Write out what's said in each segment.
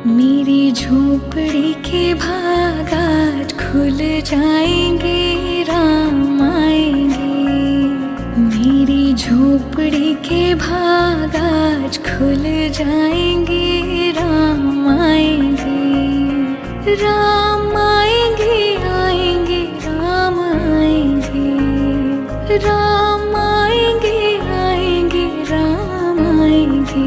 मेरी झोपड़ी के भाग आज खुल जाएंगे, राम आएंगे। मेरी झोपड़ी के भाग आज खुल जाएंगे, राम आएंगे। राम आएंगे, आएंगे, राम आएंगे। राम आएंगे, आएंगे, राम आएंगे।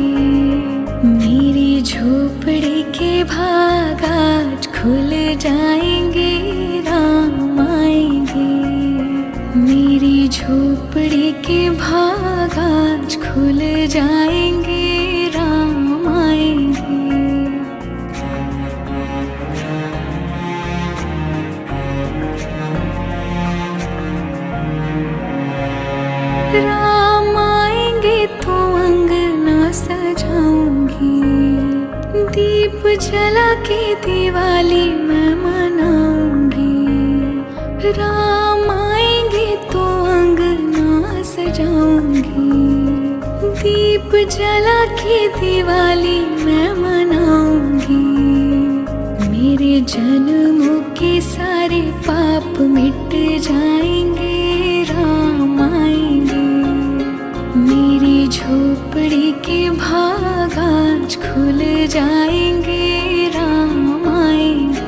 मेरी झोपड़ी के भाग आज खुल जाएंगे, राम आएंगे। मेरी झोपड़ी के भाग आज खुल जाएंगे, राम आएंगे। राम आएंगे तो अंगना सजाऊंगी, दीप जला के दिवाली मैं मनाऊंगी। राम आएंगे तो अंगना सजाऊंगी, दीप जला के दिवाली मैं मनाऊंगी। मेरे जन्मों के सारे पाप मिट जाएंगे, राम आएंगे। मेरी झोपड़ी के भाग आज खुल जाएंगे, राम आएंगे।